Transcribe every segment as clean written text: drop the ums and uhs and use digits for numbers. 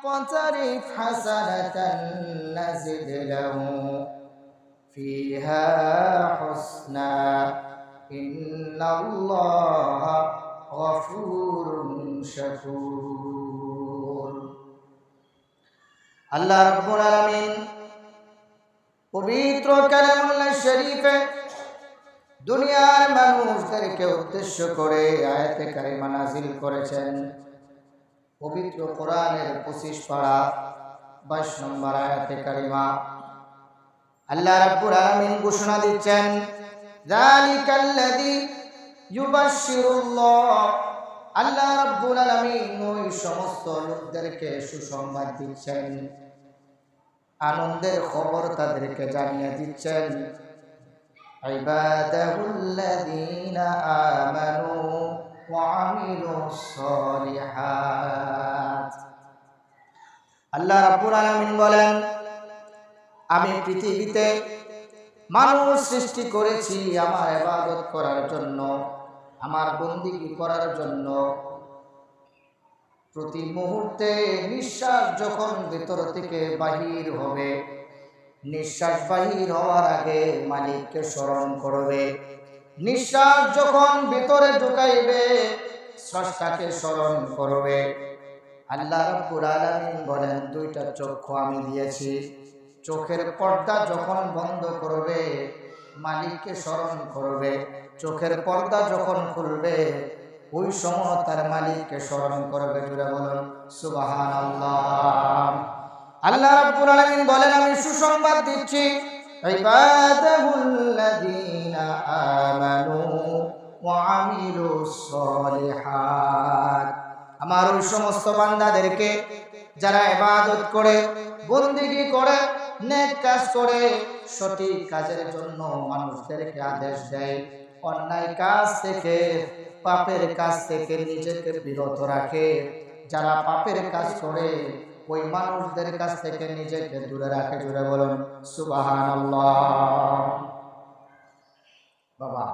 وترف حسنة نزد له فيها حسنا إن الله غفور شكور আল্লাহ রাব্বুল আলামিন পবিত্র কালামুল্লাহ শরীফে দুনিয়ার মানুষদেরকে উদ্দেশ্য করে আয়াতে কারিমা নাযিল করেছেন। পবিত্র কোরআনের 25 পারা 22 নম্বর আয়াতে কারিমা আল্লাহ রাব্বুল আলামিন ঘোষণা দিচ্ছেন, যালিকাল্লাযী ইউবাশশিরুল্লাহ। আল্লাহ রাব্বুল আলামিন ওই সমস্ত লোকদেরকে সুসংবাদ দিচ্ছেন, আনন্দের খবর তাদেরকে জানিয়ে দিচ্ছেন, ইবাদাহুল্লাযীনা আমানু ওয়া আমিলুস সলিহাত। আল্লাহ রাব্বুল আলামিন বলেন, আমি পৃথিবীতে মানুষ সৃষ্টি করেছি আমার ইবাদত করার জন্য, আমার বন্দেগী করার জন্য। প্রতি মুহূর্তে নিঃশ্বাস যখন ভেতর থেকে বাহির হবে, নিঃশ্বাস বাহির হওয়ার আগে মালিককে স্মরণ করবে। নিঃশ্বাস যখন ভেতরে ঢুকাইবে স্রষ্টাকে স্মরণ করবে। আল্লাহ রাব্বুল আলামিন বলেন, দুইটা চক্ষু আমি দিয়েছি, চোখের পর্দা যখন বন্ধ করবে মালিককে স্মরণ করবে, চোখের পর্দা যখন খুলবে ওই সময় তার মালিককে স্মরণ করবে। জুড়ে বলুন সুবহানাল্লাহ। আল্লাহ রাব্বুল আলামিন বলেন, আমি সুসংবাদ দিচ্ছি, ইবাদাহুল্লাযীনা আমানু ওয়া আমিলুস সলিহাত। আমার ওই সমস্ত বান্দাদেরকে যারা ইবাদত করে, বন্দেগী করে, নেক কাজ করে, সঠিক কাজের জন্য মানুষদেরকে আদেশ দেয়, অন্যায় কাজ থেকে, পাপের কাজ থেকে নিজেকে বিরত রাখে। যারা পাপের কাজ করে ওই মানুষদের কাছ থেকে নিজেকে দূরে রাখে। জুড়ে বলুন সুবহানাল্লাহ। বাবা,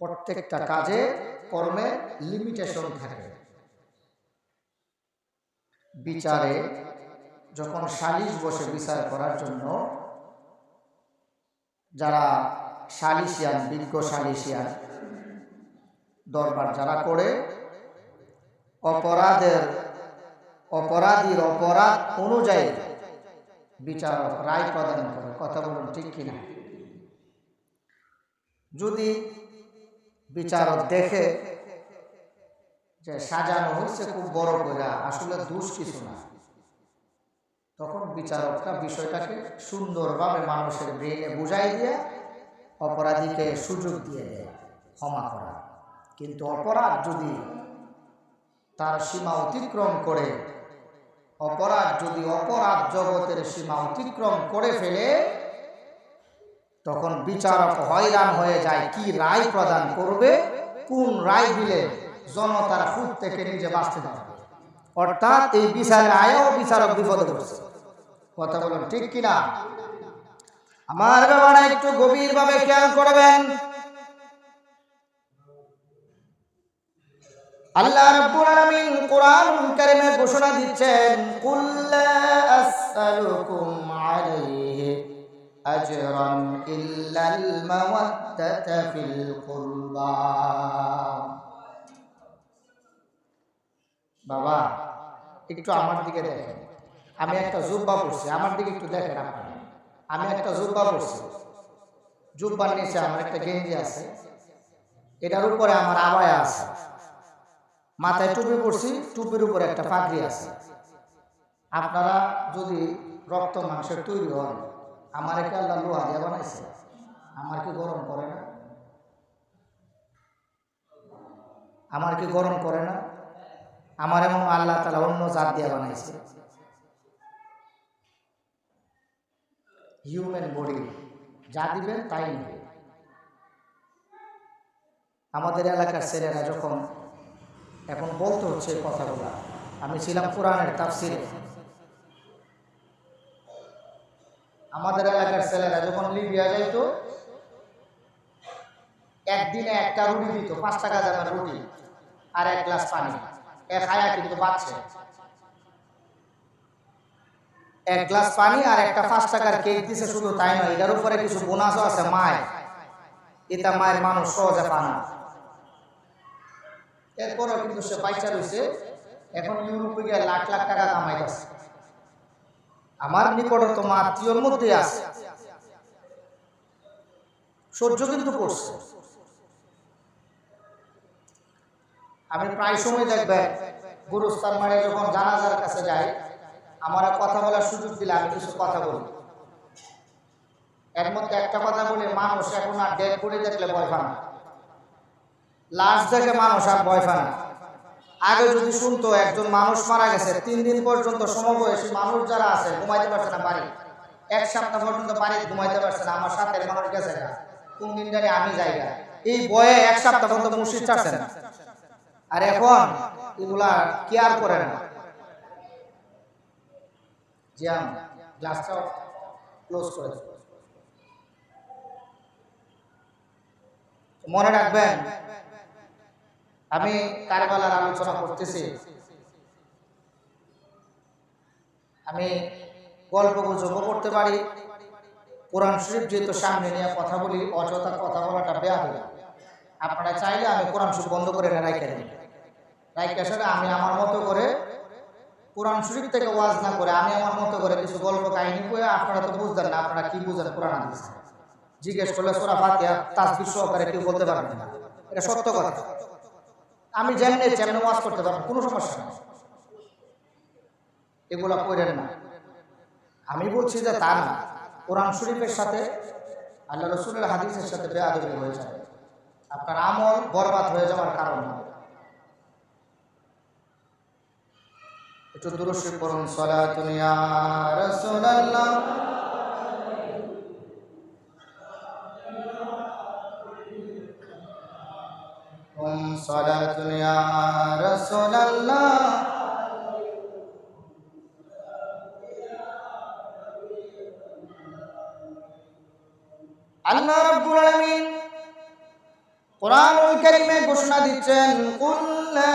প্রত্যেকটা কাজে কর্মে লিমিটেশন থাকে। বিচারে যখন সালিশ বসে বিচার করার জন্য, যারা সালিশিয়ান, বিজ্ঞ সালিশিয়ান দরবার যারা করে, অপরাধীর অপরাধ অনুযায়ী বিচারক রায় প্রদান করে। কথা বলুন ঠিক কিনা? যদি বিচারক দেখে যে সাজানো হচ্ছে খুব বড় করে, আসলে দোষ কিছু না, তখন বিচারকরা বিষয়টাকে সুন্দরভাবে মানুষের ব্রেনে বুঝাই দিয়ে অপরাধীকে সুযোগ দিয়ে দেয় ক্ষমা করা। কিন্তু অপরাধ যদি তার সীমা অতিক্রম করে, অপরাধ যদি অপরাধ জগতের সীমা অতিক্রম করে ফেলে, তখন বিচারক হয়রান হয়ে যায় কি রায় প্রদান করবে, কোন রায় দিলে জনতার খুঁত থেকে নিজে বাঁচতে পারবে। অর্থাৎ এই বিচারের আয়ও বিচারক বিপদে পড়ছে। কথা বলুন ঠিক কিনা? আমার ব্যাপারে একটু গভীরভাবে খেয়াল করবেন। আল্লাহ রাব্বুল আলামিন কোরআনুল কারীমে ঘোষণা দিচ্ছেন, কুল লা আসআলুকুম আলাইহি আজরান ইল্লাল মাওয়াদ্দাতা ফিল কুরবা। বাবা, একটু আমার দিকে দেখেন। আমি একটা জুব্বা পরছি, আমার দিকে একটু দেখেন আপনারা। আমি একটা জুব্বা পরছি, জুব্বার নিচে আমার একটা গেঞ্জি আছে, এটার উপরে আমার আবায়া আছে, মাথায় টুপি পরছি, টুপির উপরে একটা পাগড়ি আছে। আপনারা যদি রক্ত মাংসের তৈরি হন, আমার কি আল্লাহ লোহা দিয়ে বানাইছে? আমার কি গরম করে না? আমার কি গরম করে না? আমার এমন আল্লাহ তাআলা অন্য জাত দিয়ে বানাইছে। হিউম্যান বডি যা দিবেন তাই নেবে। আমাদের এলাকার ছেলেরা যখন এখন বলতে হচ্ছে কথাগুলো, আমি ছিলাম কোরআনের তাফসিরে, আমাদের এলাকার ছেলেরা যখন লিবিয়া যাইতো, একদিনে একটা রুটি দিত, 5 টাকা দামের রুটি আর 1 গ্লাস পানি, এক খায়া কিন্তু বাঁচছে। এক গ্লাস পানি আর একটা 5 টাকার কেক দিছে, শুধু তাই নয়, এটার উপরে কিছু বোনাসও আছে। মায়ের এটা মায়ের মানুষ সহজে পানা। এরপরও কিন্তু সে পয়সা রয়েছে, এখন ইউরোপে গিয়ে লাখ লাখ টাকা কামাইতেছে। আমার নিকটতম আত্মীয়র মধ্যে আছে, সহ্য কিন্তু করছে। আমি প্রায় সময় দেখবেন গুরুস্থান মানে যখন জানাজার কাছে যাই, আমার কথা বলার সুযোগ দিলে আমি কিছু কথা বলি। এর মধ্যে একটা কথা বলি, মানুষ এখন আর ডেড বডি দেখলে ভয় পায় না, লাশ দেখে মানুষ আর ভয় পায় না। আগে যদি শুনতো একজন মানুষ মারা গেছে, 3 দিন পর্যন্ত সমবয়সী মানুষ যারা আছে ঘুমাইতে পারছে না বাড়ি, 1 সপ্তাহ পর্যন্ত বাড়ি ঘুমাইতে পারছে না, আমার সাথে মানুষ গেছে না, কোন দিন জানি আমি যাইগা, এই বয়ে 1 সপ্তাহ পর্যন্ত মুশরিক ছাড়ছে না। আর এখন এগুলা কেয়ার করে না। জিয়াম গ্লাসটা ক্লোজ করে দেব। মনে রাখবেন, আমি কারবালার আলোচনা করতেছি, আমি গল্প গুজব করতে পারি, কোরআন শরীফ যেহেতু সামনে নিয়ে কথা বলি, অযথা কথা বলাটা বেয়াদবি। আপনারা চাইলে আমি কোরআন শরীফ বন্ধ করে রাইখে দিই, রাইখে সেটা আমি আমার মতো করে কোরআন শরীফ থেকে ওয়াজ না করে আমি আমার মতো করে কিছু গল্প কাহিনী করে, আপনারা তো বুঝতেন না, আপনারা কি বুঝেন কোরআন হাদিস, জিজ্ঞেস করলে সূরা ফাতিহা তাসবিহ সহকারে কেউ বলতে পারবেন না, এটা সত্য কথা। আমি যেমনি যেমনি ওয়াজ করতে পারবো, কোনো সমস্যা নেই, এগুলা করেন না। আমি বলছি যে তা না, কোরআন শরীফের সাথে আল্লাহ রসুলের হাদিসের সাথে বেয়াদবি হয়ে যাবে, আপনার আমল বরবাদ হয়ে যাওয়ার কারণ হবে। একটু দুরূদ শরীফ পড়ুন, সালাতুন ইয়া রাসূলুল্লাহ, সালাতুন ইয়া রাসূলুল্লাহ। আল্লাহ রাব্বুল আলামিন কোরআনুল কারীমে ঘোষণা দিচ্ছেন, কুল লা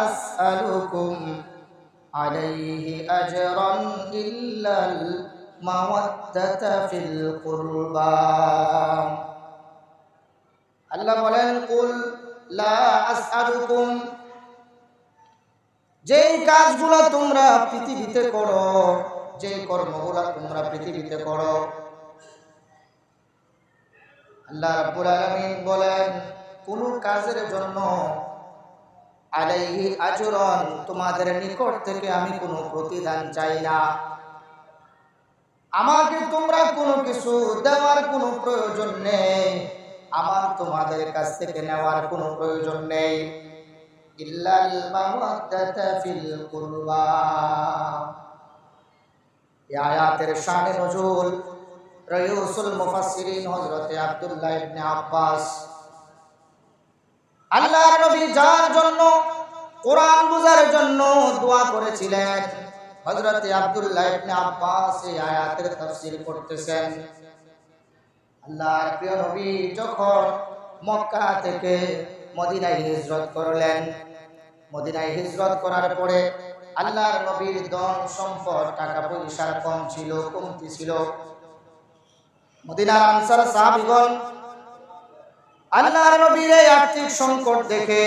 আসআলুকুম আলাইহি আজরান ইল্লাল মাওয়াদ্দাতা ফিল কুরবা। আল্লাহ বলেন, কুল লা আসআলুকুম, যেই কাজগুলো তোমরা পৃথিবীতে করো, যে কর্মগুলো তোমরা পৃথিবীতে করো, আল্লাহ রাব্বুল আলামিন বলেন কোন কাজের জন্য আলাইহি আজরান, তোমাদের নিকট থেকে আমি কোনো প্রতিদান চাই না, আমাকে তোমরা কোনো কিছু দেওয়ার কোনো প্রয়োজন নেই, আমার তোমাদের কাছ থেকে নেওয়ার কোনো প্রয়োজন নেই, ইল্লাল মাওয়াদ্দাতা ফিল কুরবা। এই আয়াতের শানে নজুল রাইসুল মুফাসসিরিন হযরত আব্দুল্লাহ ইবনে আব্বাস, আল্লাহর নবী যার জন্য কোরআন বুঝার জন্য দোয়া করেছিলেন, হযরত আব্দুল্লাহ ইবনে আব্বাস এই আয়াতের তাফসীর করতেছেন। আল্লাহর প্রিয় নবী যখন মক্কা থেকে মদিনায় হিজরত করলেন, মদিনায় হিজরত করার পরে আল্লাহর নবীর ধন সম্পদ টাকা পয়সার কম ছিল, কমতি ছিল। মদিনার আনসার সাহাবীগণ আল্লাহর নবীর এই আর্থিক সংকট দেখে,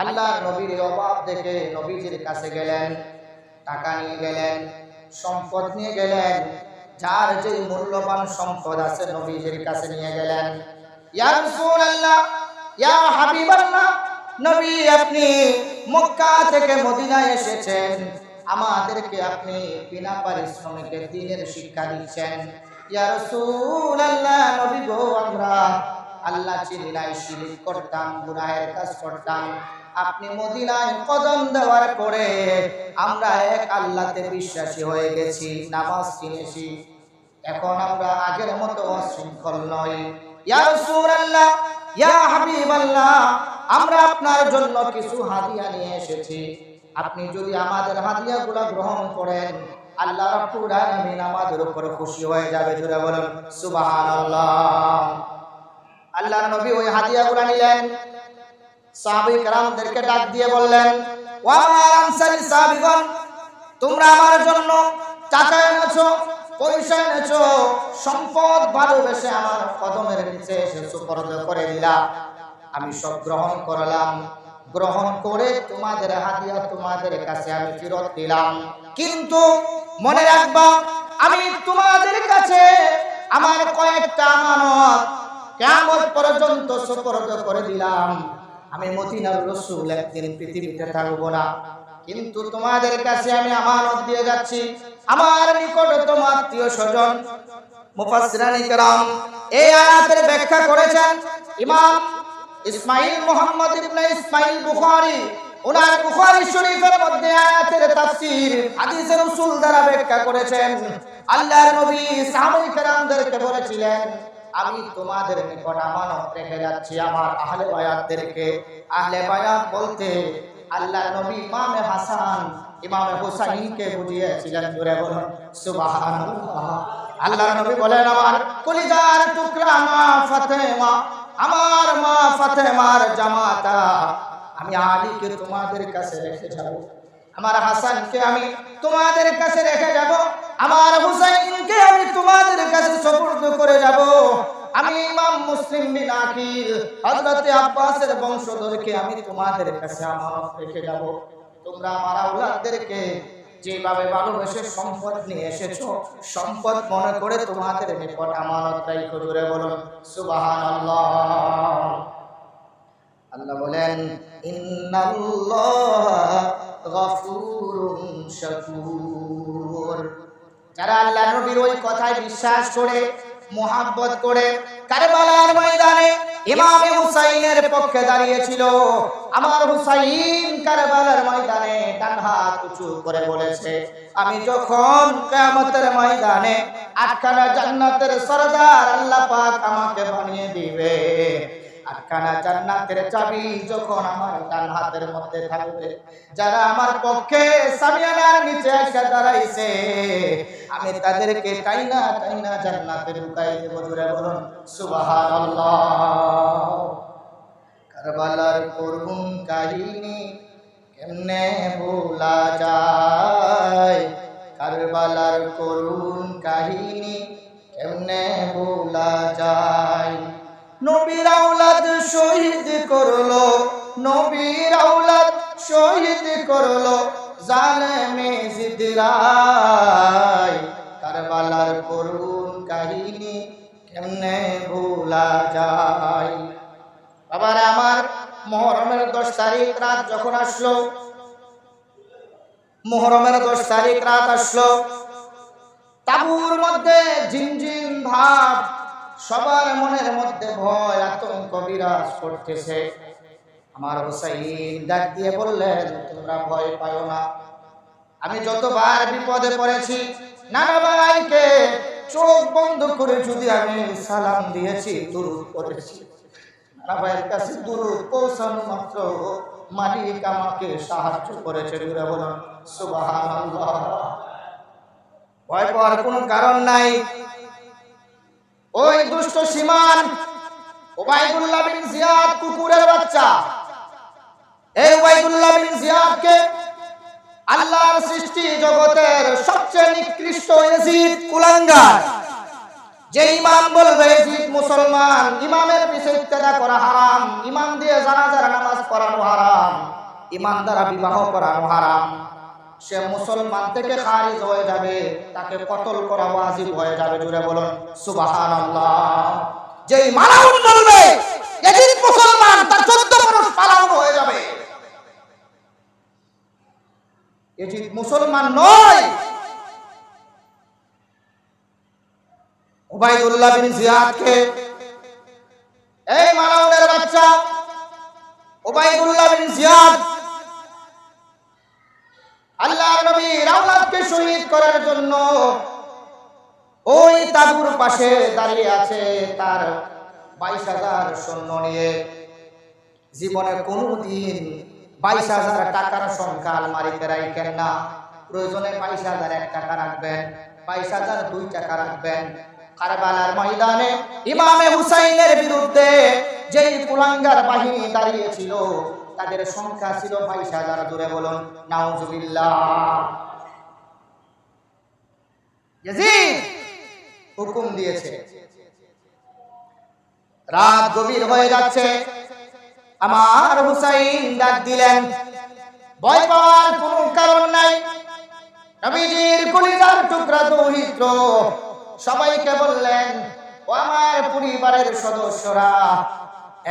আল্লাহর নবীর অভাব দেখে নবীজির কাছে গেলেন, টাকা নিয়ে গেলেন, সম্পদ নিয়ে গেলেন, যার যে মূল্যবান সম্পদ আছে নবীজির কাছে নিয়ে গেলেন। ইয়া রাসূলুল্লাহ, ইয়া হাবিবাল্লাহ, নবী আপনি মক্কা থেকে মদিনায় এসেছেন, আমাদেরকে আপনি বিনা পারিশ্রমিকে দ্বীনের শিক্ষা দিচ্ছেন। ইয়া রাসূলুল্লাহ, নবী গো, আমরা আল্লাহ চিনি নাই, শিরক করতাম, গুনাহের কাজ করতাম, আপনি মদিনায় কদম দেওয়ার পরে আমরা এক আল্লাহতে বিশ্বাসী হয়ে গেছি, নামাজ চিনেছি, এখন আমরা আগের মতো অশৃঙ্খল নই। ইয়া রাসূলুল্লাহ, ইয়া হাবিবাল্লাহ, আমরা আপনার জন্য কিছু হাদিয়া নিয়ে এসেছি, আপনি যদি আমাদের হাদিয়াগুলো গ্রহণ করেন আল্লাহ রাব্বুল আলামিন আমাদের উপর খুশি হয়ে যাবে। জোরে বলেন সুবহানাল্লাহ। আল্লাহর নবী ওই হাদিয়াগুলো নিলেন, সাহাবায়ে কেরামদেরকে ডাক দিয়ে বললেন, ওয়া আনসারী সাহাবীগণ, তোমরা আমার জন্য টাকা এনেছো, পয়সা এনেছো, সম্পদ ভালোবেসে আমার কদমের নিচে এসে সুপর্দ করে দিলা। আমি সব গ্রহণ করলাম, গ্রহণ করে তোমাদের হাদিয়া তোমাদের কাছে আমি ফেরত দিলাম। কিন্তু মনে রাখবা, আমি তোমাদের কাছে আমার কয়েকটা আমানত কিয়ামত পর্যন্ত সুপর্দ করে দিলাম। আমি মদিনার রাসূল একদিন পৃথিবীতে থাকবো না, কিন্তু তোমাদের কাছে আমি আমানত দিয়ে যাচ্ছি। আমার নিকটতম আত্মীয় স্বজন মুফাসসিরিনে কেরাম এই আয়াতের ব্যাখ্যা করেছেন। ইমাম ইসমাইল মুহাম্মদ ইবনে ইসমাইল বুখারী ওনার বুখারী শরীফের মধ্যে আয়াতের তাফসীর হাদিসে রাসূল দ্বারা ব্যাখ্যা করেছেন। আল্লাহর নবী সাহাবায়ে কেরামদেরকে বলেছিলেন, আমি তোমাদের নিকট আমানত রেখে যাচ্ছি আমার আহলে বায়াতদেরকে। আহলে বায়াত বলতে আল্লাহর নবী ইমামে হাসান ইমামে হুসাইনকে বুঝিয়েছিলেন। জোরে বলুন সুবহানাল্লাহ। আল্লাহর নবী বলেন, আমার কলিজার টুকরা মা ফাতেমা, আমার মা ফাতেমার জামাতা আমি আলীকে তোমাদের কাছে রেখে যাব, আমার হাসানকে আমি তোমাদের কাছে রেখে যাব, আমার হুসাইনকে আমি তোমাদের কাছে সুপর্দ করে যাব। আমি ইমাম মুসলিম বিন আকিল হযরত আব্বাসের বংশধরকে আমি তোমাদের কাছে আমানত রেখে যাব। তোমরা আমার আওলাদদেরকে যেভাবে ভালোবেসে সম্পদ নিয়ে এসেছো, সম্পদ মনে করে তোমাদের নিকট আমানত রাখো। জোরে বলুন সুবহানাল্লাহ। আল্লাহ বলেন, ইন্নাল্লাহা গফুরুন শাকুর। যারা আল্লাহ নবীর ওই কথায় বিশ্বাস করে, মুহাব্বত করে কারবালার ময়দানে ইমামে হুসাইনের পক্ষে দাঁড়িয়েছিল, আমার হুসাইন কারবালার ময়দানে ডান হাত উঁচু করে বলেছে, আমি যখন কিয়ামতের ময়দানে আটখানা জান্নাতের সরদার আল্লাহ পাক আমাকে বানিয়ে দিবে, আটখানা জান্নাতের চাবি যখন আমার ডান হাতের মধ্যে থাকবে, যারা আমার পক্ষে সামিয়ানার নিচে এসে দাঁড়াইছে, আমি তাদেরকে টাইনা টাইনা জান্নাতে ঢুকাই দেব। জোরে বলুন সুবহানাল্লাহ। কারবালার করুণ কাহিনী কেমনে ভোলা যায়, কারবালার করুণ কাহিনী কেমনে ভোলা যায়। নবীর আওলাদ শহীদ করলো, নবীর আওলাদ শহীদ করলো জালেমে জিদরাই, কারবালার করুণ কাহিনী কেমনে ভোলা যায়। বাবারা আমার, মুহররমের 10 তারিখ রাত যখন আসলো, মুহররমের 10 তারিখ রাত আসলো, তাঁবুর মধ্যে ঝিমঝিম ভাব, সবার মনের মধ্যে ভয় আতঙ্ক বিরাজ করতেছে। আমার হুসাইন ডাক দিয়ে বললেন, তোমরা ভয় পাও না। আমি যতবার বিপদে পড়েছি নানা ভাইকে চোখ বন্ধ করে যদি আমি সালাম দিয়েছি, দুরূদ পড়েছি, নানা ভাইয়ের কাছে দুরূদ পৌঁছানো মাত্র মালিক আমাকে সাহায্য করেছে। জোরে বলুন সুবহানাল্লাহ। ভয় পাওয়ার কোনো কারণ নাই। ওই দুষ্ট সীমান উবাইদুল্লাহ বিন জিয়াদ কুকুরের বাচ্চা, এই উবাইদুল্লাহ বিন জিয়াদকে আল্লাহর সৃষ্টি জগতের সবচেয়ে নিকৃষ্ট ইয়াজিদ কুলাঙ্গার, যে ইমাম বলবে ইয়াজিদ মুসলমান, ইমামের পিছে ইক্তেদা করা হারাম, ইমাম দিয়ে জানাজার নামাজ পড়ানো হারাম, ইমাম দ্বারা বিবাহ করানো হারাম, সে মুসলমান থেকে খারিজ হয়ে যাবে, তাকে কতল করা ওয়াজিব হয়ে যাবে। জোরে বলুন সুবহানাল্লাহ। যেই মালাউন বলবে ইয়াজিদ মুসলমান, তার 14 বরস পালাউন হয়ে যাবে। ইয়াজিদ মুসলমান নয়। উবাইদুল্লাহ বিন জিয়াদকে, এই মালাউনের বাচ্চা উবাইদুল্লাহ বিন জিয়াদ আল্লাহর নবীর আওলাদকে শহীদ করার জন্য ওই তাঁবুর পাশে দাঁড়িয়ে আছে, তার 22,000 সৈন্য নিয়ে। জীবনে কোনোদিন 22,000 টাকার সংখ্যা আলমারিতে রাখেন না, প্রয়োজনে 22,000 1 টাকা রাখবেন, 22,000 2 টাকা রাখবেন। কারবালার ময়দানে ইমামে হুসাইনের বিরুদ্ধে যেই কুলাঙ্গার বাহিনী দাঁড়িয়েছিল, তাদের সংখ্যা ছিল 22,000। জোরে বলুন নাউজুবিল্লাহ। ইয়াজিদ হুকুম দিয়েছে। রাত গভীর হয়ে যাচ্ছে, আমার হুসাইন ডাক দিলেন। ভয় পাওয়ার কোনো কারণ নাই, নবীজির কলিজার টুকরা দৌহিত্র সবাইকে বললেন, ও আমার পরিবারের সদস্যরা,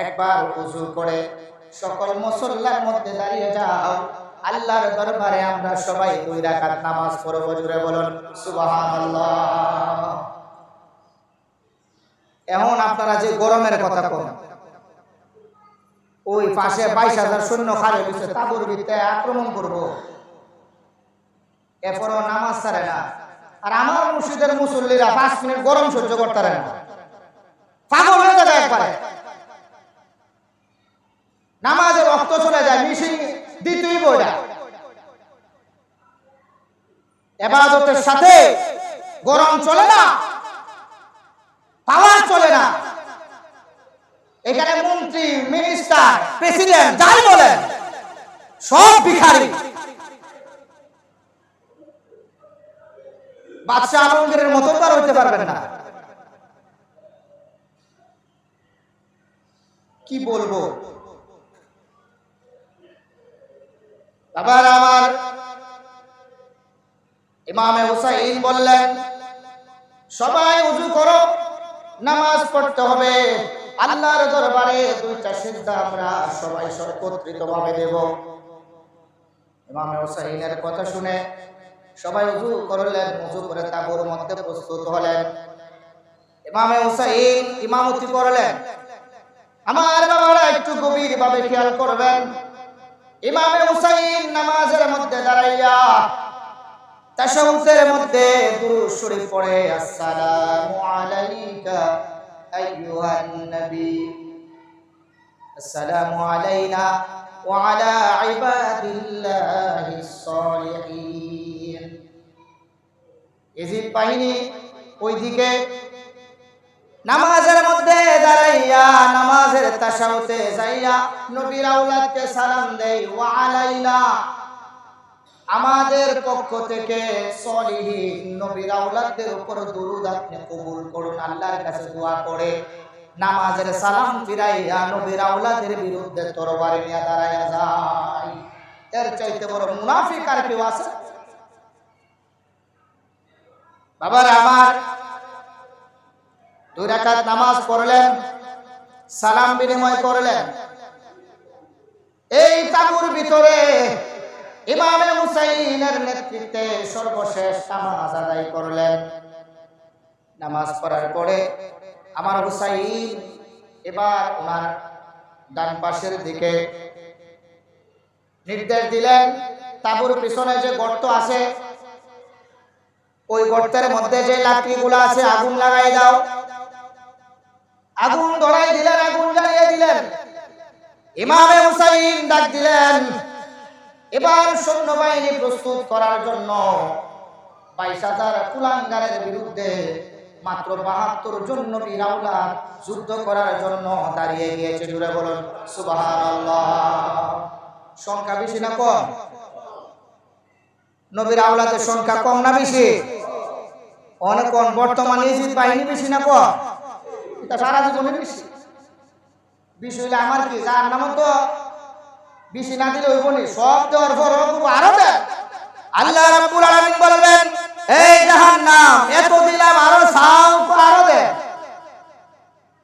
একবার ওযু করে সকল মুসল্লার মধ্যে দাঁড়িয়ে যাও, আল্লাহর দরবারে আমরা সবাই 2 রাকাত নামাজ পড়ব। জোরে বলুন সুবহানাল্লাহ। এখন আপনারা যে গরমের কথা কোন, ওই পাশে 22,000 সৈন্য খালি হয়েছে, তাবুর ভিতরে আক্রমণ করব, এরপরও নামাজ ছাড়ে না। আর আমার মসজিদের মুসল্লিরা 5 মিনিট গরম সহ্য করতে পারে না, পাগল হয়ে যায় একবারে। নামাজের রক্ত চলে যায়, মিশিং দ্বিতীয় বইটা ইবাদতের সাথে গরম চলে না, পাওয়ার চলে না। এখানে মন্ত্রী, মিনিস্টার, প্রেসিডেন্ট যাই বলেন, সব ভিখারি। বাদশা আলমগীরের মতো তো আর হইতে পারবেন না। কি বলবো আবার, আমার ইমামে হুসাইন বললেন, সবাই ওযু করো, নামাজ পড়তে হবে, আল্লাহর দরবারে 2টা সিজদা আমরা সবাই একত্রিতভাবে দেব। ইমামে হুসাইনের কথা শুনে সবাই ওযু করলেন, ওযু করে তাঁবুর মধ্যে প্রস্তুত হলেন। ইমামে হুসাইন ইমামতি করলেন। আমার বাবারা একটু গভীরভাবে খেয়াল করবেন, ইমামে হুসাইন নামাজের মধ্যে দাঁড়াইয়া তাশাহুদের মধ্যে দুরূদ শরীফ পড়ে, আসসালামু আলাইকা আইয়ুহান নবী, আসসালামু আলাইনা ওয়া আলা ইবাদিল্লাহিস সালিহিন। ইয়াজিদ বাহিনী ওইদিকে নামাজের মধ্যে দাঁড়াইয়া নামাজের তাশাহুদে যাইয়া নবীর আওলাদকে সালাম দেয়, ওয়া আলাইনা, আমাদের পক্ষ থেকে সলিহিন নবীর আওলাদদের উপর দুরূদ আপনি কবুল করুন। আল্লাহর কাছে দোয়া করে নামাজের সালাম ফিরাইয়া নবীর আওলাদের বিরুদ্ধে তরবারি নিয়ে দাঁড়াইয়া যায়। এর চাইতে বড় মুনাফিক আর কেউ আছে? বাবার আমার 2 রাকাত নামাজ পড়লেন, সালাম বিনিময় করলেন। এই তাঁবুর ভিতরে ইমামে হুসাইনের নেতৃত্বে সর্বশেষ নামাজ আদায় করলেন। নামাজ পড়ার পরে আমার হুসাইন এবার ওনার ডান পাশের দিকে নির্দেশ দিলেন, তাঁবুর পিছনে যে গর্ত আছে, ওই গর্তের মধ্যে যে লাকড়িগুলো আছে আগুন লাগাই দাও। আগুন ধরাই দিলেন, আগুন জ্বালিয়ে দিলেন। ইমামে হুসাইন ডাক দিলেন, এবার সৈন্যবাহিনী প্রস্তুত করার জন্য 22,000 কুলাঙ্গারের বিরুদ্ধে মাত্র 72 জন নবীর আওলাদ যুদ্ধ করার জন্য দাঁড়িয়ে গিয়েছে। জুড়ে বলুন সুবহানাল্লাহ। সংখ্যা বেশি না কম? নবীর আওলাদের সংখ্যা কম না বেশি? অনেক কম। বর্তমানে ইয়াজিদ বাহিনী বেশি না কম? এটা সারা জীবনে বেশি। বেশি হইলে আমার কি, যার নাম তো বেশি না দিলে হইব নি, সব দেওয়ার পর আরো দেন। আল্লাহ রাব্বুল আলামিন বলবেন, এই জাহান্নাম এত দিলাম, আরো চাও, আরো দেন,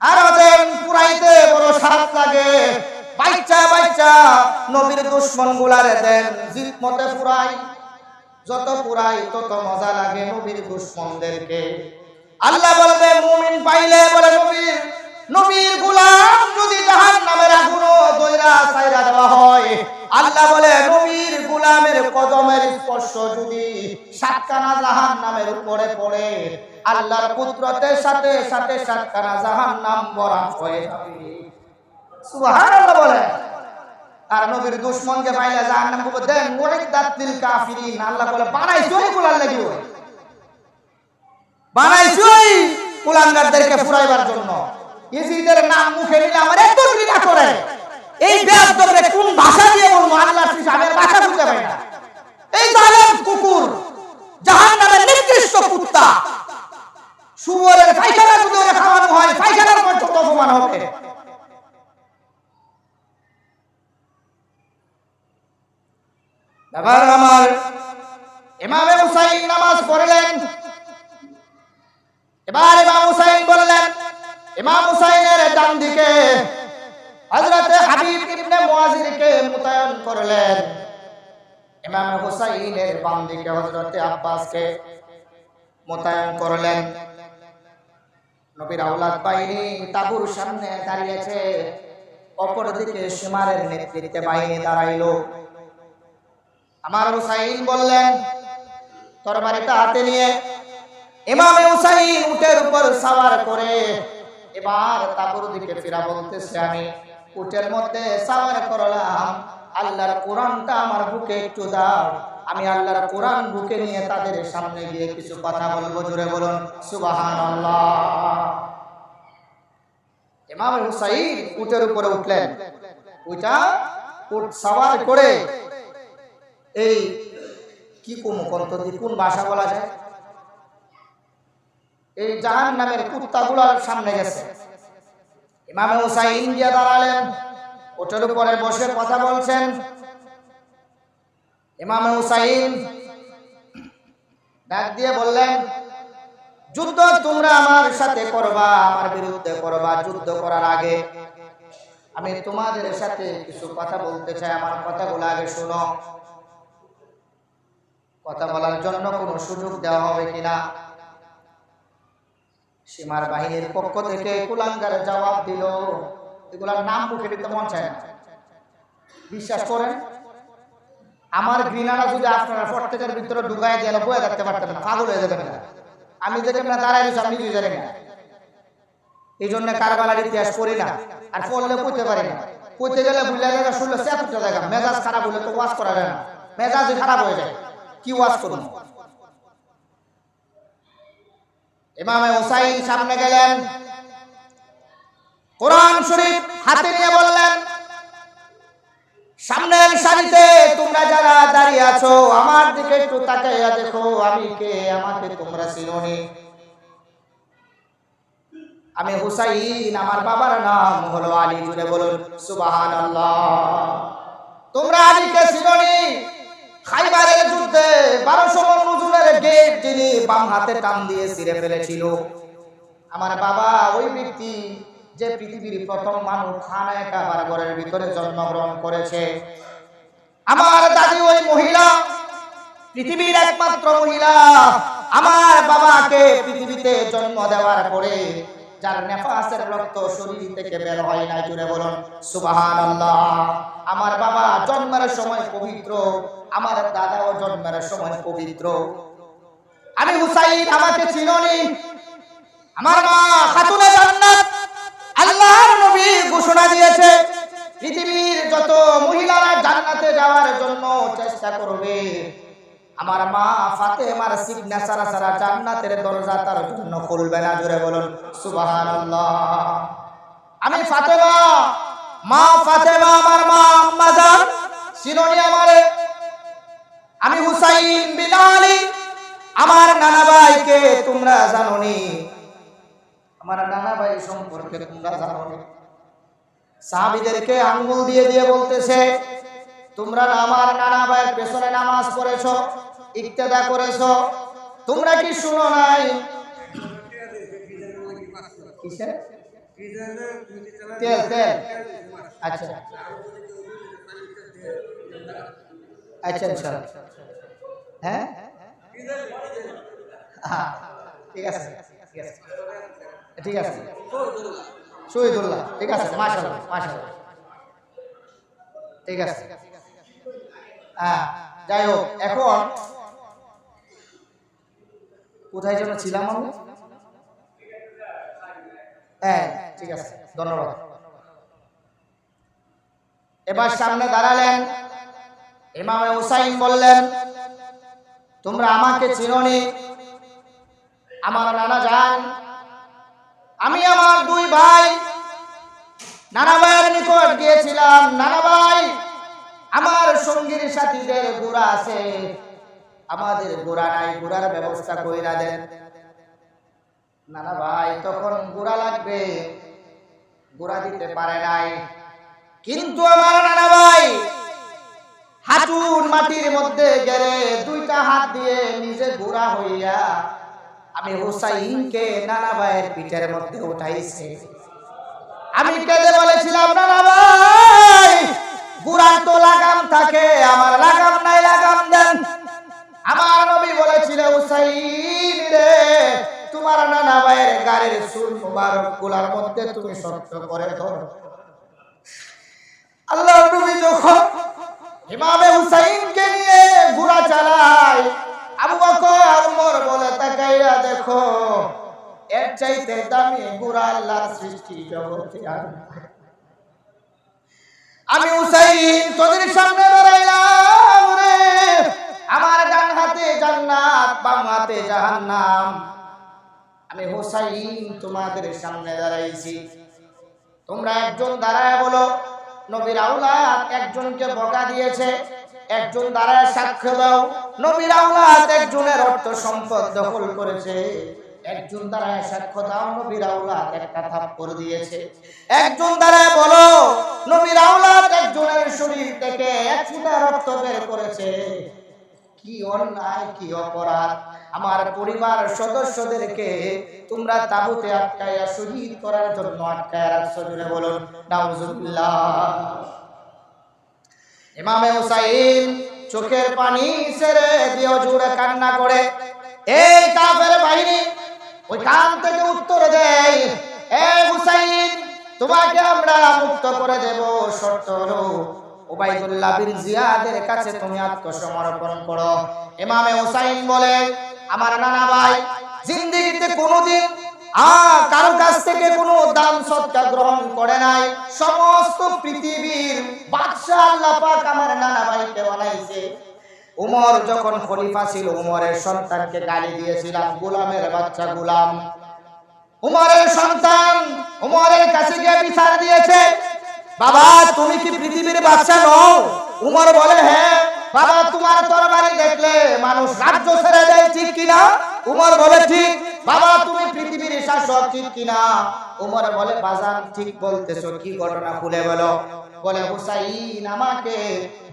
আরো দেন, পুরাইতে বড় স্বাদ লাগে। বাচ্চা বাচ্চা নবীর দুশমন গুলারে দেন, জিত মতে পুরাই, যত পুরাই তত মজা লাগে নবীর দুশমনদেরকে। আল্লাহ বলবে, মুমিন পাইলে বলে নবীর গোলাম যদি জাহান্নামের আগুনে দইরা ছাইরা দেওয়া হয়, আল্লাহ বলে নবীর গোলামের কদমের স্পর্শ যদি 7 কানা জাহান্নামের উপরে পড়ে, আল্লাহর কুদরতের সাথে সাথে 7 কানা জাহান্নাম বরান হয়ে যাবে। সুবহানাল্লাহ বলে। আর নবীর দুশমনকে পাইলে জাহান্নাম কো দেন মুরিদাত লিল কাফিরিন। আল্লাহ বলে, বানাইছই কুলার লাগি, বানাইছই কুলাঙ্গারদেরকে ফুরাইবার জন্য। ইয়াজিদের নাম মুখে নিলে আমার এত ঘৃণা করে, এই বেয়াদবরে কোন ভাষা দিয়ে বলবো, আল্লাহর হিসাবের ভাষা বুঝতে পারি না। এই জালেম কুকুর, জাহান্নামের নিকৃষ্ট কুত্তা, ব্যাপার আমার ইমামে হুসাইন নামাজ পড়লেন। এবার ইমাম হুসাইন বললেন, ইমাম হুসাইনের ডান দিকে হযরতে হাবিব ইবনে মুয়াজিরকে মোতায়েন করলেন। ইমাম হুসাইনের বাম দিকে হযরতে আব্বাসকে মোতায়েন করলেন। নবীর আওলাদ বাহিনী তাঁবুর সামনে দাঁড়িয়েছে, অপর দিকে সীমারের নেতৃত্বে বাহিনী দাঁড়াইলো। আমার হুসাইন বললেন, তরবারিটা হাতে নিয়ে ইমাম হুসাইন উটের উপর সওয়ার করে এবার তাঁবুর দিকে ফিরা বলতেছে, আমি উটের মধ্যে সওয়ার করলাম, আল্লাহর কোরআনটা আমার বুকে একটু দাও, আমি আল্লাহর কোরআন বুকে নিয়ে তাদের সামনে গিয়ে কিছু কথা বলবো। জোরে বলুন সুবহানাল্লাহ। ইমাম হুসাইন উটের উপরে উঠলেন। উট সওয়ার করে এই কি কোন ভাষা বলা যায়, এই জাহান্নামের কুত্তাগুলোর সামনে গেছে। ইমাম হুসাইন গিয়ে দাঁড়ালেন, উটের উপরে বসে কথা বলছেন। ইমাম হুসাইন ডাক দিয়ে বললেন, যুদ্ধ তোমরা আমার সাথে করবা, আমার বিরুদ্ধে করবা, যুদ্ধ করার আগে আমি তোমাদের সাথে কিছু কথা বলতে চাই, আমার কথাগুলো আগে শোনো। কথা বলার জন্য কোনো সুযোগ দেওয়া হবে কিনা? সীমার বাহিনীর পক্ষ থেকে কুলাঙ্গার জবাব দিল, এগুলার নাম মুখে দিতে মন চায় না। বিশ্বাস করেন, আমার ঘৃণাটা যদি আপনারা প্রত্যেকের ভিতরে ঢুকাই দিয়ে বয়ে থাকতে পারতেন না, পাগল হয়ে যাবেন না। আমি যেখানে দাঁড়াই রয়েছি আমি নিজে জানি না, এই জন্য কারবালার ইতিহাস পড়ি না, আর পড়লে পড়তে পারি না। পড়তে গেলে বুঝলে জায়গা শুনলে চেপটা জায়গা, মেজাজ খারাপ হলে তো ওয়াজ করা যায় না, মেজাজই খারাপ হয়ে যায়, কি ওয়াজ করুন। ইমাম হুসাইন সামনে গেলেন, কোরআন শরীফ হাতে নিয়ে বললেন, সামনের সারিতে তোমরা যারা দাঁড়িয়ে আছো আমার দিকে একটু তাকাইয়া দেখো, আমি কে, আমাকে তোমরা চিনোনি? আমি হুসাইন, আমার বাবার নাম হলো আলী। জুড়ে বলুন সুবহানাল্লাহ। তোমরা আলীকে চিনোনি? খাইবারের যুদ্ধে 1200 মণ ওজনের গেট যিনি বাম হাতে টান দিয়ে ছিঁড়ে ফেলেছিল, আমার বাবা ওই ব্যক্তি যে পৃথিবীর প্রথম মানুষ খানায় কাবার ঘরের ভিতরে জন্মগ্রহণ করেছে। আমার দাদি ওই মহিলা, পৃথিবীর একমাত্র মহিলা। আমার বাবাকে পৃথিবীতে জন্ম দেওয়ার পরে যার নেফাসের রক্ত শরীর থেকে বের হয় না, জুড়ে বলুন সুবহানাল্লাহ। আমার বাবা জন্মের সময় পবিত্র, আমার দাদাও জন্মের সময় পবিত্র। আমি হুসাইন, আমাকে চিনোনি? আমার মা খাতুনে জান্নাত, আল্লাহর নবী ঘোষণা দিয়েছে পৃথিবীর যত মহিলারা জান্নাতে যাওয়ার জন্য চেষ্টা করবে, আমার মা ফাতেমার সিগনেচার ছাড়া জান্নাতের দরজা তার জন্য খুলবে না। জোরে বলুন সুবহানাল্লাহ। আমি ফাতেমা, মা ফাতেমা, আমার মা আম্মা জান, চিনোনি আমারে? আমি হুসাইন বিন আলী, আমার নানা ভাইকে তোমরা জানোনি? আমার নানা ভাই সম্পর্কে তোমরা জানোনি? সাহাবীদেরকে আঙ্গুল দিয়ে দিয়ে বলতেছে, তোমরা আমার নানা ভাইয়ের পেছনে নামাজ পড়েছো, ইক্তেদা করেছো, তোমরা কি শুনো নাই? তেল তেল, আচ্ছা আচ্ছা আচ্ছা, হ্যাঁ ঠিক আছে ঠিক আছে, শহীদুল্লাহ, ঠিক আছে, মাশাআল্লাহ মাশাআল্লাহ, ঠিক আছে। হ্যাঁ, যাই হোক, এখন কোথায় যেন ছিলাম আমি? হ্যাঁ ঠিক আছে, ধন্যবাদ। এবার সামনে দাঁড়ালেন ইমাম হুসাইন, বললেন, তোমরা আমাকে চিনোনি? আমার নানা জান, আমি আমার দুই ভাই নানা ভাইয়ের নিকট গিয়েছিলাম, নানা ভাই আমার সঙ্গীর সাথীদের ঘোড়া আছে, আমাদের ঘোড়া নাই, ঘোড়ার ব্যবস্থা কইরা দেন। নানা ভাই তখন ঘোড়া লাগবে, ঘোড়া দিতে পারে নাই, কিন্তু আমার নানা ভাই হাঁটুর মাটির মধ্যে গেড়ে দুইটা হাত দিয়ে নিজে ঘোরা হইয়া আমি হুসাইনকে নানা ভাইয়ের পিঠের মধ্যে উঠাইছে। আমি কেঁদে বলেছিলাম, নানা ভাই, ঘোড়ার তো লাগাম থাকে, আমার লাগাম নাই, লাগাম দেন। আমার নবী বলেছিল, হুসাইন রে, তোমার নানা ভাইয়ের গাড়ির চুল মুবারক গুলার মধ্যে তুমি শক্ত করে ধরো। আল্লাহর নবী যখন ইমামে হুসাইনকে নিয়ে ঘোড়া চালায়, আবু বকর আর ওমর বলে, তাকাইয়া দেখো, এর চাইতে দামি ঘোড়া আল্লাহর সৃষ্টি জগতে আর নাই। আমি হুসাইন তোদের সামনে দাঁড়াইলাম রে, আমার ডান হাতে জান্নাত, বাম হাতে জাহান্নাম। আমি হুসাইন তোমাদের সামনে দাঁড়াইছি, তোমরা একজন দাঁড়ায় বলো নবীর আওলাদ একজনকে বকা দিয়েছে, একজন দাঁড়ায় সাক্ষ্য দাও নবীর আওলাদ একজনের অর্থ সম্পদ দখল করেছে, একজন দাঁড়ায় সাক্ষ্য দাও নবীর আওলাদ একটা থাপ্পড় দিয়েছে, একজন দাঁড়ায় বলো নবীর আওলাদ একজনের শরীর থেকে এক ফোঁটা রক্ত বের করেছে। কি অন্যায়, কি অপরাধ! আমার পরিবার সদস্যদেরকে তোমরা তাবুতে আটকাইয়া শহীদ করার জন্য আটকায় রাখছো। জোরে বলুন নাউজুবিল্লাহ। ইমামে হুসাইন চোখের পানি ছেড়ে দিয়ে জোরে কান্না করে, এই কাফের বাহিনী ওইখান থেকে উত্তর দেয়, এ হুসাইন, তোমাকে আমরা মুক্ত করে দেব, শর্ত হলো উবাইদুল্লাহ বিন জিয়াদের কাছে তুমি আত্মসমর্পণ করো। ইমামে হুসাইন বলে, আমার নানা ভাই জিন্দেগিতে কোনোদিন কারো কাছ থেকে কোনো দান সৎকার গ্রহণ করে নাই। সমস্ত পৃথিবীর বাদশা আল্লাহ পাক আমার নানা ভাইকে বানাইছে। উমর যখন খলিফা ছিল, উমরের সন্তানকে গালি দিয়েছিলাম গোলামের বাচ্চা গোলাম। উমরের সন্তান উমরের কাছে গিয়ে বিচার দিয়েছে, বাবা তুমি কি পৃথিবীর বাদশা নও? উমর বলে, হ্যাঁ। বাবা তোমার তরবারি দেখলে মানুষ রাজ্য ছেড়ে দেয়, ঠিক কিনা? উমর বলে, ঠিক। বাবা তুমি পৃথিবীর শাসক, ঠিক কিনা? উমর বলে, বাজান ঠিক বলতেছো, কি ঘটনা খুলে বলো। বলে, হুসাইন আমাকে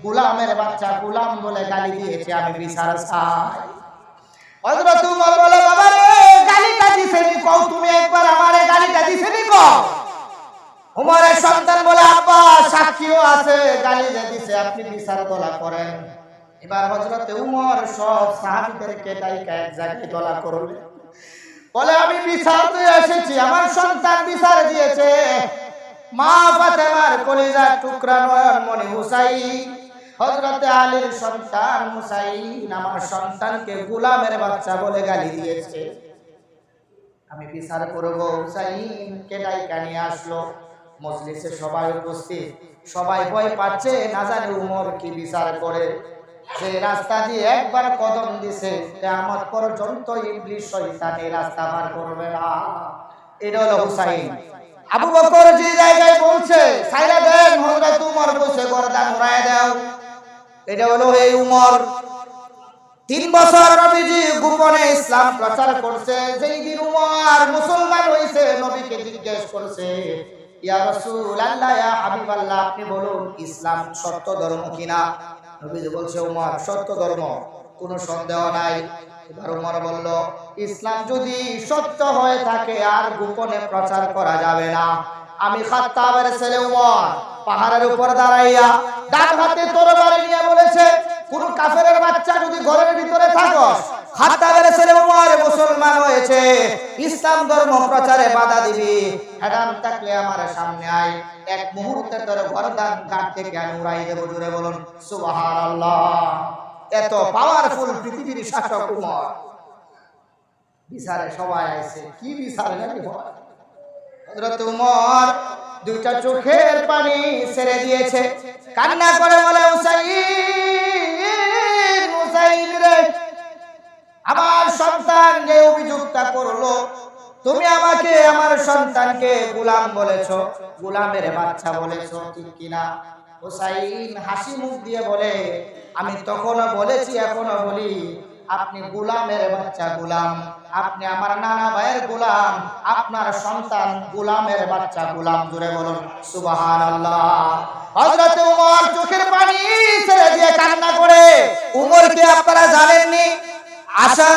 গোলামের বাচ্চা গোলাম বলে গালি দিয়েছে, আমি বিচার চাই। হযরত উমর বলে, বাবা রে, গালিটা দিছে নি কও, তুমি একবার আমারে গালিটা দিছে নি কও। উমরের সন্তান বলে, আব্বা সাক্ষীও আছে, গালি দিছে, আপনি বিচার দলা করেন। এবার হযরতে উমর সব সাহাবীদেরকে ডাইকা এক জায়গায় দলা করবে, বলে, আমি বিচার দিয়ে এসেছি, আমার সন্তান বিচার দিয়েছে, মা ফাতেমার কলিজার টুকরা নয়নমণি হুসাইন, হযরতে আলীর সন্তান হুসাইন আমার সন্তানকে গোলামের বাচ্চা বলে গালি দিয়েছে, আমি বিচার করব। হুসাইনকে ডাইকা নিয়ে আসলো। মজলিসে সবাই উপস্থিত, সবাই ভয় পাচ্ছে, না জানে উমর কি বিচার করে। যে রাস্তা দিয়ে একবার কদম দিছে, কিয়ামত পর্যন্ত ইবলিস শয়তান এই রাস্তা পার করবে না। এটা হলো হুসাইন। আবু বকর যে জায়গায় বলছে ছাইরা দেন, হযরত উমর বসে গর্দান উড়ায় দাও। এটা হলো এই উমর। 3 বছর নবীজি গোপনে ইসলাম প্রচার করছে। যেই দিন উমর মুসলমান হইছে, নবীকে জিজ্ঞেস করছে, ইয়া রাসূলুল্লাহ, ইয়া হাবিবাল্লাহ, আপনি বলুন ইসলাম সত্য ধর্ম কিনা? নবীজি বলছে, উমর সত্য ধর্ম, কোনো সন্দেহ নাই। এবার উমর বলল, ইসলাম যদি সত্য হয়ে থাকে আর গোপনে প্রচার করা যাবে না। আমি খাত্তাবের ছেলে উমর পাহাড়ের উপর দাঁড়াইয়া ডান হাতে তরবারি নিয়ে বলেছে, কোন কাফেরের বাচ্চা যদি ঘরের ভিতরে থাকস, খাত্তাবের ছেলে উমর মুসলমান হয়েছে, ইসলাম ধর্ম প্রচারে বাধা দিবি, হারাম থাকলে আমার সামনে আয়, এক মুহূর্তে তোর গর্দান কাট থেকে আমি উড়াই দেব। জোরে বলুন সুবহানাল্লাহ। এত পাওয়ারফুল পৃথিবীর শাসক উমর। বিচারে সবাই আইছে, কি বিচার নাকি হয়। হযরত উমর দুইটা চোখের পানি ছেড়ে দিয়েছে, কান্না করে বলে, হুসাইন, হুসাইন রে, আমার সন্তান যে অভিযোগটা করলো, তুমি আমাকে আমার সন্তানকে গোলাম বলেছো, গোলামের বাচ্চা বলেছো, ঠিক কিনা? হুসাইন হাসি মুখ দিয়ে বলে, আমি তখনও বলেছি এখনো বলি, আপনি গোলামের বাচ্চা গোলাম, আপনি আমার নানা ভাইয়ের গোলাম, আপনার সন্তান গোলামের বাচ্চা গোলাম। জোরে বলুন সুবহানাল্লাহ। হযরত উমর চোখের পানি ছেড়ে দিয়ে কান্না করে। উমরকে আপনারা জানেননি? আশা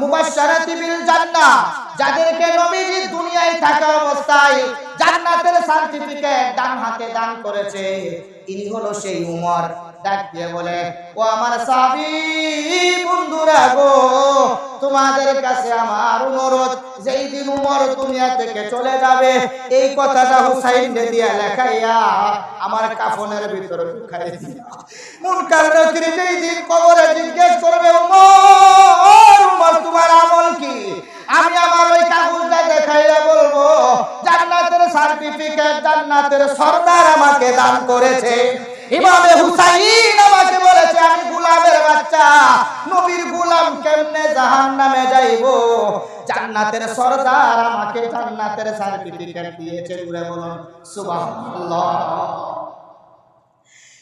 মুবাশশারাতি বিল জান্নাহ, যাদেরকে নবীজি দুনিয়ায় থাকা অবস্থায় জান্নাতের সার্টিফিকেট ডান হাতে দান করেছে, ইনি হলো সেই উমর। ডাক দিয়ে বলে, ও আমার সাহাবী বন্ধুরা গো, তোমাদের কাছে আমার অনুরোধ, যেই দিন উমর দুনিয়া থেকে চলে যাবে, এই কথাটা হুসাইন দিয়ে লেখাইয়া আমার কাফনের ভিতরে ঢুকাই দিও। মুনকার নাকির যেই দিন কবরে জিজ্ঞেস করবে, উমর উমর তোমার আমল কি, আমি আমার ওই কাগজটা দেখাইয়া বলবো জান্নাতের সার্টিফিকেট জান্নাতের সরদার আমাকে দান করেছে। ইমামে হুসাইন আমাকে বলেছে, আমি গোলামের বাচ্চা, নবীর গোলাম কেমনে জাহান্নামে যাইবো, জান্নাতের সরদার আমাকে জান্নাতের সার্টিফিকেট দিয়েছে। জুড়ে বলুন সুবহানাল্লাহ।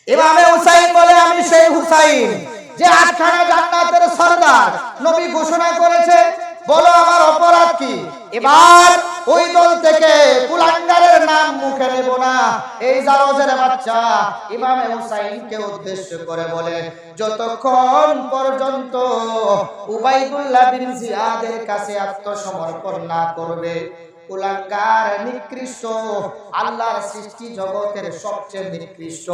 ইমামে হুসাইন বলে, আমি সেই হুসাইন যে আটখানা জান্নাতের সরদার নবী ঘোষণা করেছে, বলো আমার অপরাধ কি। এবার ওই দল থেকে কুলাঙ্গারের নাম মুখে নেব না, এই জারজের বাচ্চা ইমামে হুসাইনকে উদ্দেশ্য করে বলে, যতক্ষণ পর্যন্ত উবাইদুল্লাহ বিন জিয়াদের কাছে আত্মসমর্পণ না করবে, কুলাঙ্গার নিকৃষ্ট, আল্লাহর সৃষ্টি জগতের সবচেয়ে নিকৃষ্ট,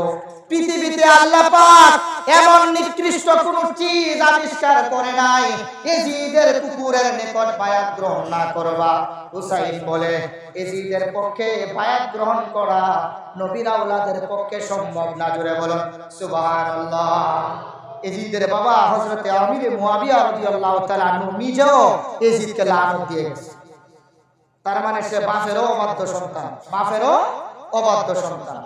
পৃথিবীতে আল্লাহ পাক এমন নিকৃষ্ট কোন চিজ আবিষ্কার করে নাই, এজিদের কুকুরের নিকট বায়াত গ্রহণ না করবা। হুসাইন বলে, এজিদের পক্ষে বায়াত গ্রহণ করা নবীর আওলাদের পক্ষে সম্ভব না। জোরে বলুন সুবহানাল্লাহ। এজিদের বাবা হযরতে আমির মুয়াবিয়া রাদিয়াল্লাহু তাআলা আনহু নিজেও এজিদকে লানত দিয়ে গেছে। তার মানে সে বাপেরও অবাধ্য সন্তান, বাপেরও অবাধ্য সন্তান।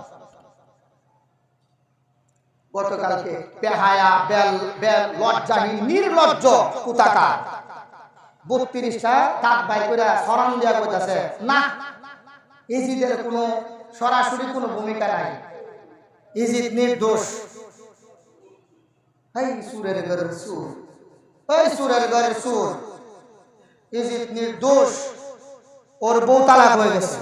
গতকালকে বেহায়া লজ্জাহীন নির্লজ্জ কুতাকার 32টা দাঁত বাই করে শরণ দিয়া কইতাছে, না ইজিদের কোনো সরাসরি কোনো ভূমিকা নাই, ইজিদ নির্দোষ। এই সুরের ঘরের সুর, এই সুরের ঘরের সুর, ইজিদ নির্দোষ, ওর বউ তালাক হয়ে গেছে,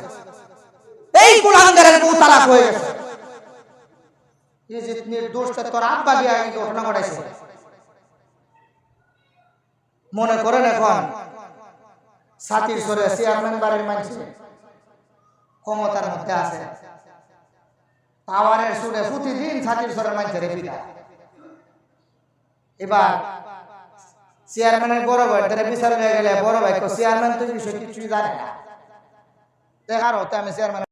এই কুলাঙ্গারের বউ তালাক হয়ে গেছে। ইজিদ নির্দোষ, তোর আব্বা গিয়া এই ঘটনা ঘটাইছে। মনে করেন এখন সাতির সরে চেয়ারম্যান বাড়ির মানুষ ক্ষমতার মধ্যে আছে, পাওয়ারের সুরে প্রতিদিন সাতির সরের মানুষের পিতা। এবার চেয়ারম্যানের বড় ভাই তারা বিচার হয়ে গেলে, বড় ভাই চেয়ারম্যান তো বিষয় কিছুই জানে না, দেখার হতে আমি চেয়ারম্যান